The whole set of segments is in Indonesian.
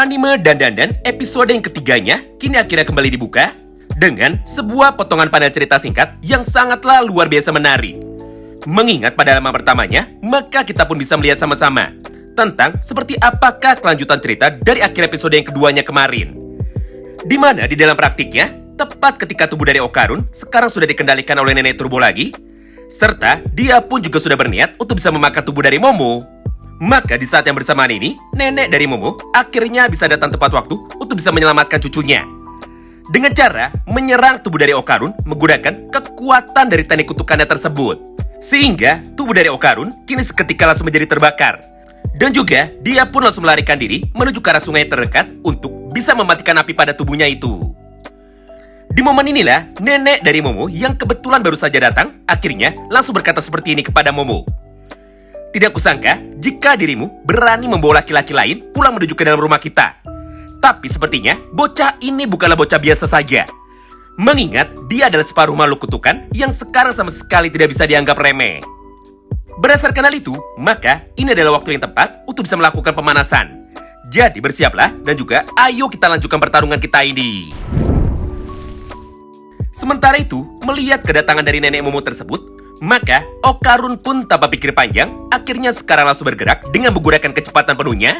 Anime Dan Dandan episode yang ketiganya kini akhirnya kembali dibuka dengan sebuah potongan panel cerita singkat yang sangatlah luar biasa menarik. Mengingat pada halaman pertamanya, maka kita pun bisa melihat sama-sama tentang seperti apakah kelanjutan cerita dari akhir episode yang keduanya kemarin. Di mana di dalam praktiknya, tepat ketika tubuh dari Okarun sekarang sudah dikendalikan oleh nenek turbo lagi, serta dia pun juga sudah berniat untuk bisa memakan tubuh dari Momo. Maka di saat yang bersamaan ini, nenek dari Momo akhirnya bisa datang tepat waktu untuk bisa menyelamatkan cucunya. Dengan cara menyerang tubuh dari Okarun menggunakan kekuatan dari teknik kutukannya tersebut. Sehingga tubuh dari Okarun kini seketika langsung menjadi terbakar. Dan juga dia pun langsung melarikan diri menuju ke arah sungai terdekat untuk bisa mematikan api pada tubuhnya itu. Di momen inilah, nenek dari Momo yang kebetulan baru saja datang akhirnya langsung berkata seperti ini kepada Momo. Tidak kusangka jika dirimu berani membawa laki-laki lain pulang menuju ke dalam rumah kita. Tapi sepertinya bocah ini bukanlah bocah biasa saja. Mengingat dia adalah separuh makhluk kutukan yang sekarang sama sekali tidak bisa dianggap remeh. Berdasarkan hal itu, maka ini adalah waktu yang tepat untuk bisa melakukan pemanasan. Jadi bersiaplah dan juga ayo kita lanjutkan pertarungan kita ini. Sementara itu, melihat kedatangan dari nenek Momo tersebut, maka Okarun pun tanpa pikir panjang akhirnya sekarang langsung bergerak dengan menggunakan kecepatan penuhnya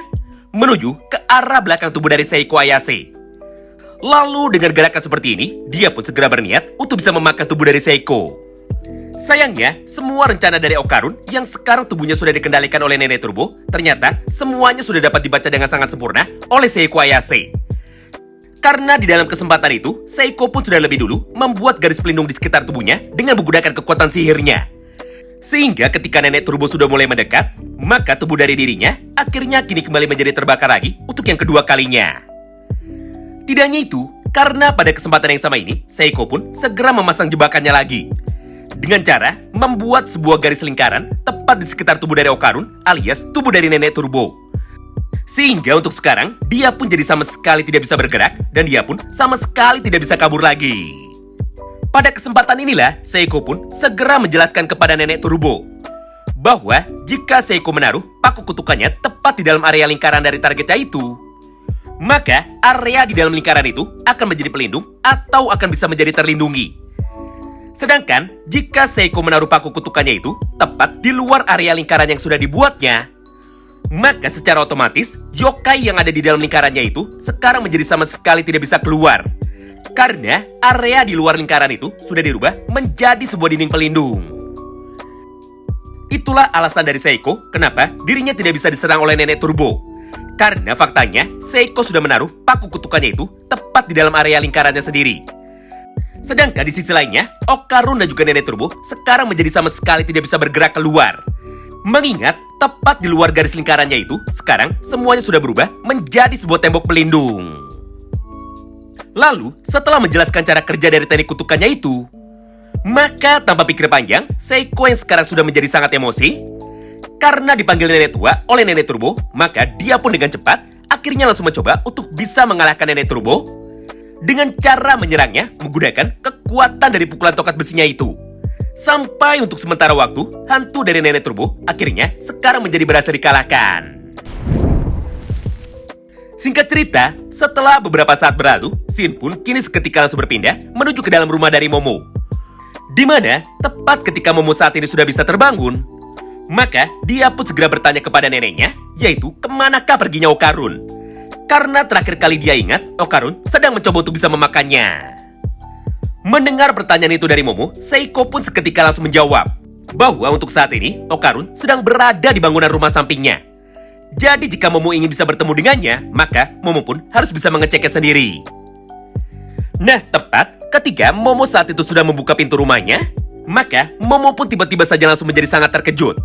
menuju ke arah belakang tubuh dari Seiko Ayase. Lalu dengan gerakan seperti ini, dia pun segera berniat untuk bisa memakan tubuh dari Seiko. Sayangnya, semua rencana dari Okarun yang sekarang tubuhnya sudah dikendalikan oleh nenek turbo, ternyata semuanya sudah dapat dibaca dengan sangat sempurna oleh Seiko Ayase. Karena di dalam kesempatan itu, Seiko pun sudah lebih dulu membuat garis pelindung di sekitar tubuhnya dengan menggunakan kekuatan sihirnya. Sehingga ketika nenek turbo sudah mulai mendekat, maka tubuh dari dirinya akhirnya kini kembali menjadi terbakar lagi untuk yang kedua kalinya. Tidak hanya itu, karena pada kesempatan yang sama ini, Seiko pun segera memasang jebakannya lagi. Dengan cara membuat sebuah garis lingkaran tepat di sekitar tubuh dari Okarun alias tubuh dari nenek turbo. Sehingga untuk sekarang, dia pun jadi sama sekali tidak bisa bergerak dan dia pun sama sekali tidak bisa kabur lagi. Pada kesempatan inilah, Seiko pun segera menjelaskan kepada nenek turbo bahwa jika Seiko menaruh paku kutukannya tepat di dalam area lingkaran dari targetnya itu, maka area di dalam lingkaran itu akan menjadi pelindung atau akan bisa menjadi terlindungi. Sedangkan jika Seiko menaruh paku kutukannya itu tepat di luar area lingkaran yang sudah dibuatnya, maka secara otomatis, yokai yang ada di dalam lingkarannya itu sekarang menjadi sama sekali tidak bisa keluar. Karena area di luar lingkaran itu sudah dirubah menjadi sebuah dinding pelindung. Itulah alasan dari Seiko kenapa dirinya tidak bisa diserang oleh nenek turbo. Karena faktanya, Seiko sudah menaruh paku kutukannya itu tepat di dalam area lingkarannya sendiri. Sedangkan di sisi lainnya, Okarun dan juga nenek turbo sekarang menjadi sama sekali tidak bisa bergerak keluar. Mengingat tepat di luar garis lingkarannya itu, sekarang semuanya sudah berubah menjadi sebuah tembok pelindung. Lalu, setelah menjelaskan cara kerja dari teknik kutukannya itu, maka tanpa pikir panjang, Seiko yang sekarang sudah menjadi sangat emosi, karena dipanggil nenek tua oleh nenek turbo, maka dia pun dengan cepat akhirnya langsung mencoba untuk bisa mengalahkan nenek turbo dengan cara menyerangnya menggunakan kekuatan dari pukulan tongkat besinya itu. Sampai untuk sementara waktu, hantu dari nenek turbo akhirnya sekarang menjadi berhasil dikalahkan. Singkat cerita, setelah beberapa saat berlalu, Shin pun kini seketika langsung berpindah menuju ke dalam rumah dari Momo. Di mana, tepat ketika Momo saat ini sudah bisa terbangun, maka dia pun segera bertanya kepada neneknya, yaitu kemanakah perginya Okarun. Karena terakhir kali dia ingat, Okarun sedang mencoba untuk bisa memakannya. Mendengar pertanyaan itu dari Momo, Seiko pun seketika langsung menjawab bahwa untuk saat ini, Okarun sedang berada di bangunan rumah sampingnya. Jadi jika Momo ingin bisa bertemu dengannya, maka Momo pun harus bisa mengeceknya sendiri. Nah, tepat ketika Momo saat itu sudah membuka pintu rumahnya, maka Momo pun tiba-tiba saja langsung menjadi sangat terkejut.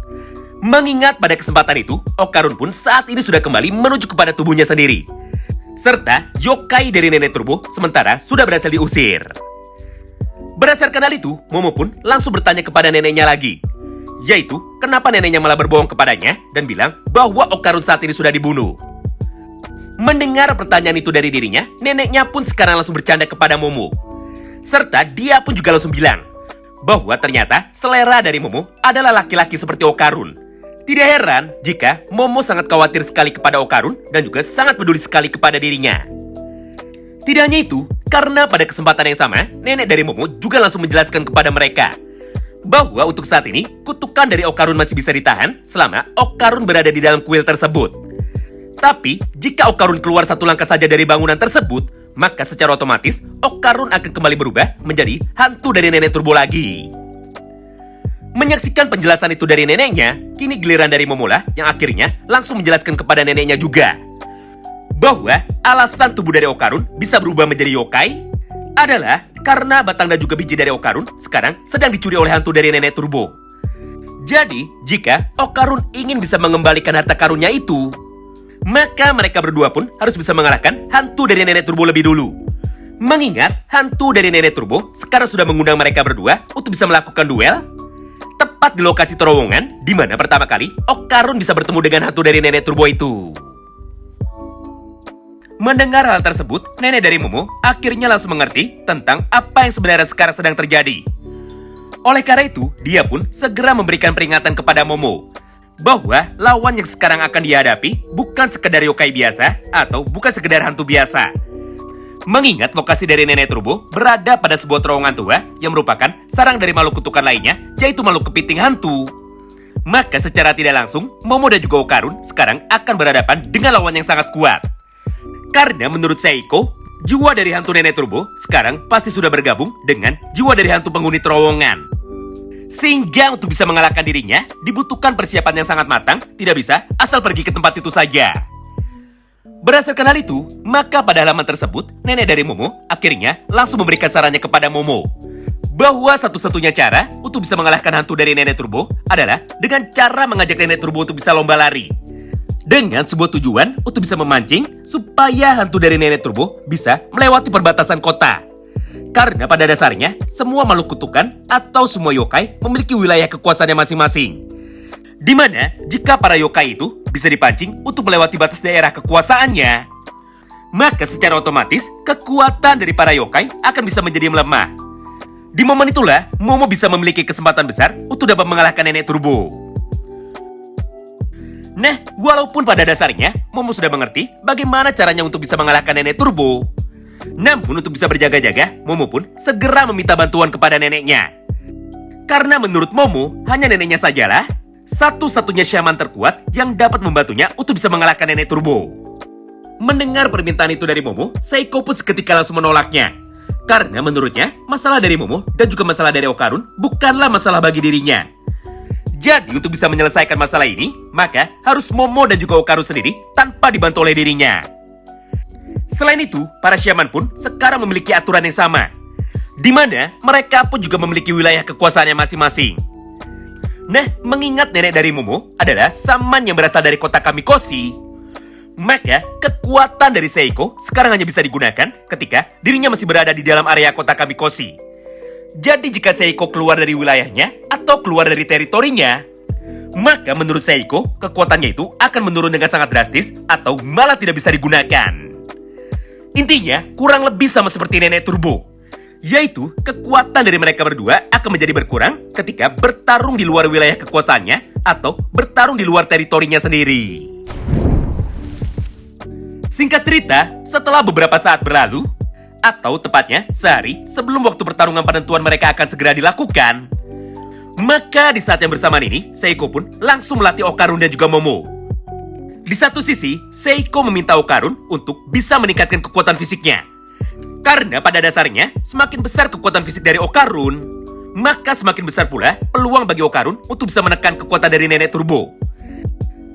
Mengingat pada kesempatan itu, Okarun pun saat ini sudah kembali menuju kepada tubuhnya sendiri. Serta yokai dari nenek turbo sementara sudah berhasil diusir. Berdasarkan hal itu, Momo pun langsung bertanya kepada neneknya lagi, yaitu kenapa neneknya malah berbohong kepadanya dan bilang bahwa Okarun saat ini sudah dibunuh. Mendengar pertanyaan itu dari dirinya, neneknya pun sekarang langsung bercanda kepada Momo. Serta dia pun juga langsung bilang bahwa ternyata selera dari Momo adalah laki-laki seperti Okarun. Tidak heran jika Momo sangat khawatir sekali kepada Okarun dan juga sangat peduli sekali kepada dirinya. Tidak hanya itu, karena pada kesempatan yang sama, nenek dari Momo juga langsung menjelaskan kepada mereka bahwa untuk saat ini, kutukan dari Okarun masih bisa ditahan selama Okarun berada di dalam kuil tersebut. Tapi, jika Okarun keluar satu langkah saja dari bangunan tersebut, maka secara otomatis Okarun akan kembali berubah menjadi hantu dari nenek Turbo lagi. Menyaksikan penjelasan itu dari neneknya, kini giliran dari Momola yang akhirnya langsung menjelaskan kepada neneknya juga bahwa alasan tubuh dari Okarun bisa berubah menjadi yokai adalah karena batang dan juga biji dari Okarun sekarang sedang dicuri oleh hantu dari nenek Turbo. Jadi, jika Okarun ingin bisa mengembalikan harta karunnya itu, maka mereka berdua pun harus bisa mengalahkan hantu dari nenek Turbo lebih dulu. Mengingat hantu dari nenek Turbo sekarang sudah mengundang mereka berdua untuk bisa melakukan duel tepat di lokasi terowongan di mana pertama kali Okarun bisa bertemu dengan hantu dari nenek Turbo itu. Mendengar hal tersebut, nenek dari Momo akhirnya langsung mengerti tentang apa yang sebenarnya sekarang sedang terjadi. Oleh karena itu, dia pun segera memberikan peringatan kepada Momo bahwa lawan yang sekarang akan dihadapi bukan sekedar yokai biasa atau bukan sekedar hantu biasa. Mengingat lokasi dari nenek Turbo berada pada sebuah terowongan tua yang merupakan sarang dari makhluk kutukan lainnya, yaitu makhluk kepiting hantu. Maka secara tidak langsung, Momo dan juga Okarun sekarang akan berhadapan dengan lawan yang sangat kuat. Karena menurut Seiko, jiwa dari hantu nenek Turbo sekarang pasti sudah bergabung dengan jiwa dari hantu penghuni terowongan. Sehingga untuk bisa mengalahkan dirinya, dibutuhkan persiapan yang sangat matang, tidak bisa asal pergi ke tempat itu saja. Berdasarkan hal itu, maka pada halaman tersebut, nenek dari Momo akhirnya langsung memberikan sarannya kepada Momo bahwa satu-satunya cara untuk bisa mengalahkan hantu dari nenek Turbo adalah dengan cara mengajak nenek Turbo untuk bisa lomba lari. Dengan sebuah tujuan untuk bisa memancing supaya hantu dari nenek Turbo bisa melewati perbatasan kota. Karena pada dasarnya, semua makhluk kutukan atau semua yokai memiliki wilayah kekuasaannya masing-masing. Di mana jika para yokai itu bisa dipancing untuk melewati batas daerah kekuasaannya, maka secara otomatis kekuatan dari para yokai akan bisa menjadi melemah. Di momen itulah, Momo bisa memiliki kesempatan besar untuk dapat mengalahkan nenek Turbo. Nah, walaupun pada dasarnya Momo sudah mengerti bagaimana caranya untuk bisa mengalahkan nenek Turbo, namun untuk bisa berjaga-jaga, Momo pun segera meminta bantuan kepada neneknya. Karena menurut Momo, hanya neneknya sajalah satu-satunya syaman terkuat yang dapat membantunya untuk bisa mengalahkan nenek Turbo. Mendengar permintaan itu dari Momo, Seiko pun seketika langsung menolaknya. Karena menurutnya, masalah dari Momo dan juga masalah dari Okarun bukanlah masalah bagi dirinya. Jadi untuk bisa menyelesaikan masalah ini, maka harus Momo dan juga Okarun sendiri tanpa dibantu oleh dirinya. Selain itu, para syaman pun sekarang memiliki aturan yang sama, di mana mereka pun juga memiliki wilayah kekuasaannya masing-masing. Nah, mengingat nenek dari Momo adalah saman yang berasal dari kota Kamikoshi, maka kekuatan dari Seiko sekarang hanya bisa digunakan ketika dirinya masih berada di dalam area kota Kamikoshi. Jadi jika Seiko keluar dari wilayahnya atau keluar dari teritorinya, maka menurut Seiko, kekuatannya itu akan menurun dengan sangat drastis atau malah tidak bisa digunakan. Intinya, kurang lebih sama seperti nenek Turbo, yaitu kekuatan dari mereka berdua akan menjadi berkurang ketika bertarung di luar wilayah kekuasaannya atau bertarung di luar teritorinya sendiri. Singkat cerita, setelah beberapa saat berlalu, atau tepatnya sehari sebelum waktu pertarungan penentuan mereka akan segera dilakukan, maka di saat yang bersamaan ini, Seiko pun langsung melatih Okarun dan juga Momo. Di satu sisi, Seiko meminta Okarun untuk bisa meningkatkan kekuatan fisiknya. Karena pada dasarnya, semakin besar kekuatan fisik dari Okarun, maka semakin besar pula peluang bagi Okarun untuk bisa menekan kekuatan dari nenek Turbo.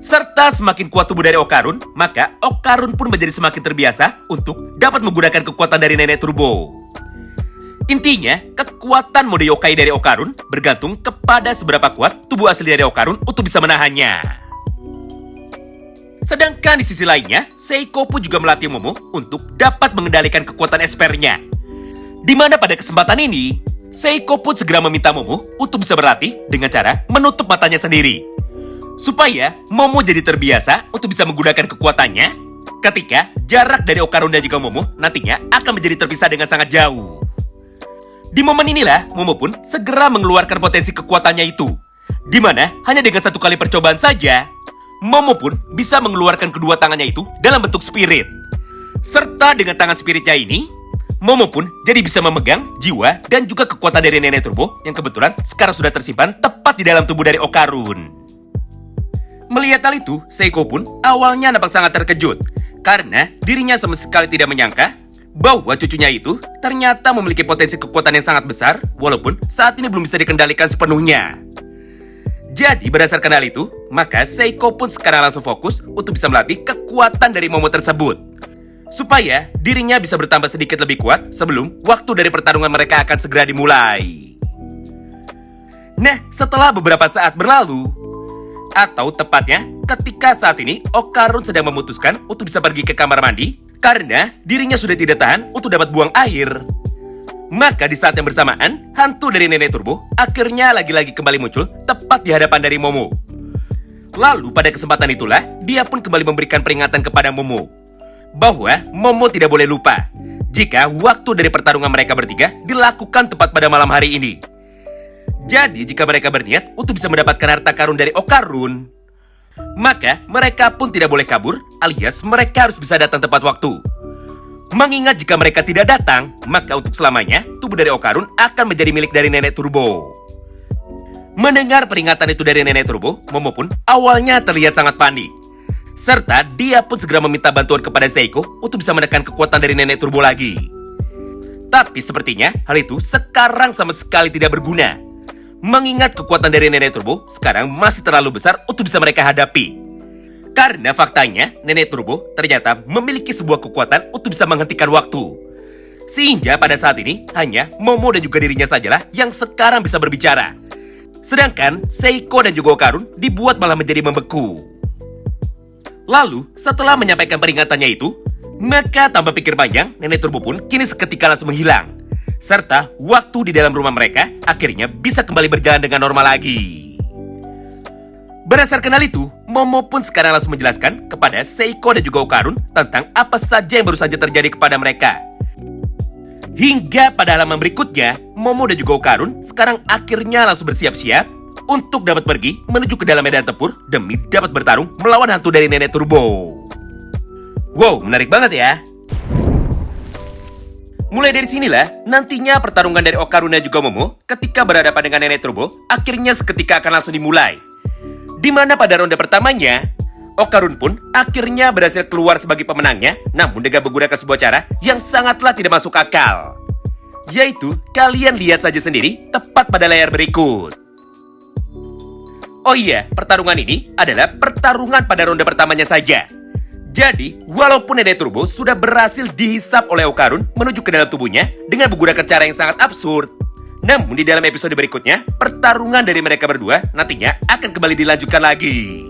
Serta semakin kuat tubuh dari Okarun, maka Okarun pun menjadi semakin terbiasa untuk dapat menggunakan kekuatan dari nenek Turbo. Intinya, kekuatan mode yokai dari Okarun bergantung kepada seberapa kuat tubuh asli dari Okarun untuk bisa menahannya. Sedangkan di sisi lainnya, Seiko pun juga melatih Momo untuk dapat mengendalikan kekuatan espernya. Di mana pada kesempatan ini, Seiko pun segera meminta Momo untuk bisa berlatih dengan cara menutup matanya sendiri, supaya Momo jadi terbiasa untuk bisa menggunakan kekuatannya ketika jarak dari Okarun dan juga Momo nantinya akan menjadi terpisah dengan sangat jauh. Di momen inilah, Momo pun segera mengeluarkan potensi kekuatannya itu, Di mana hanya dengan satu kali percobaan saja, Momo pun bisa mengeluarkan kedua tangannya itu dalam bentuk spirit. Serta dengan tangan spiritnya ini, Momo pun jadi bisa memegang jiwa dan juga kekuatan dari Nenek Turbo yang kebetulan sekarang sudah tersimpan tepat di dalam tubuh dari Okarun. Melihat hal itu, Seiko pun awalnya nampak sangat terkejut karena dirinya sama sekali tidak menyangka bahwa cucunya itu ternyata memiliki potensi kekuatan yang sangat besar walaupun saat ini belum bisa dikendalikan sepenuhnya. Jadi berdasarkan hal itu, maka Seiko pun sekarang langsung fokus untuk bisa melatih kekuatan dari Momo tersebut supaya dirinya bisa bertambah sedikit lebih kuat sebelum waktu dari pertarungan mereka akan segera dimulai. Nah, setelah beberapa saat berlalu, atau tepatnya ketika saat ini Okarun sedang memutuskan untuk bisa pergi ke kamar mandi karena dirinya sudah tidak tahan untuk dapat buang air. Maka di saat yang bersamaan, hantu dari Nenek Turbo akhirnya lagi-lagi kembali muncul tepat di hadapan dari Momo. Lalu pada kesempatan itulah, dia pun kembali memberikan peringatan kepada Momo bahwa Momo tidak boleh lupa jika waktu dari pertarungan mereka bertiga dilakukan tepat pada malam hari ini. Jadi jika mereka berniat untuk bisa mendapatkan harta karun dari Okarun, maka mereka pun tidak boleh kabur alias mereka harus bisa datang tepat waktu. Mengingat jika mereka tidak datang, maka untuk selamanya tubuh dari Okarun akan menjadi milik dari Nenek Turbo. Mendengar peringatan itu dari Nenek Turbo, Momo pun awalnya terlihat sangat panik. Serta dia pun segera meminta bantuan kepada Seiko untuk bisa menekan kekuatan dari Nenek Turbo lagi. Tapi sepertinya hal itu sekarang sama sekali tidak berguna. Mengingat kekuatan dari Nenek Turbo sekarang masih terlalu besar untuk bisa mereka hadapi. Karena faktanya Nenek Turbo ternyata memiliki sebuah kekuatan untuk bisa menghentikan waktu. Sehingga pada saat ini hanya Momo dan juga dirinya sajalah yang sekarang bisa berbicara. Sedangkan Seiko dan juga Okarun dibuat malah menjadi membeku. Lalu, setelah menyampaikan peringatannya itu, maka tanpa pikir panjang, Nenek Turbo pun kini seketika langsung menghilang. Serta waktu di dalam rumah mereka akhirnya bisa kembali berjalan dengan normal lagi. Berdasarkan hal itu, Momo pun sekarang langsung menjelaskan kepada Seiko dan juga Okarun tentang apa saja yang baru saja terjadi kepada mereka. Hingga pada halaman berikutnya, Momo dan juga Okarun sekarang akhirnya langsung bersiap-siap untuk dapat pergi menuju ke dalam medan tempur demi dapat bertarung melawan hantu dari Nenek Turbo. Wow, menarik banget ya. Mulai dari sinilah, nantinya pertarungan dari Okarun dan juga Momo ketika berhadapan dengan Nenek Turbo akhirnya seketika akan langsung dimulai. Di mana pada ronde pertamanya, Okarun pun akhirnya berhasil keluar sebagai pemenangnya, namun dengan menggunakan sebuah cara yang sangatlah tidak masuk akal. Yaitu, kalian lihat saja sendiri tepat pada layar berikut. Oh iya, pertarungan ini adalah pertarungan pada ronde pertamanya saja. Jadi, walaupun Nenek Turbo sudah berhasil dihisap oleh Okarun menuju ke dalam tubuhnya dengan menggunakan cara yang sangat absurd, namun di dalam episode berikutnya, pertarungan dari mereka berdua nantinya akan kembali dilanjutkan lagi.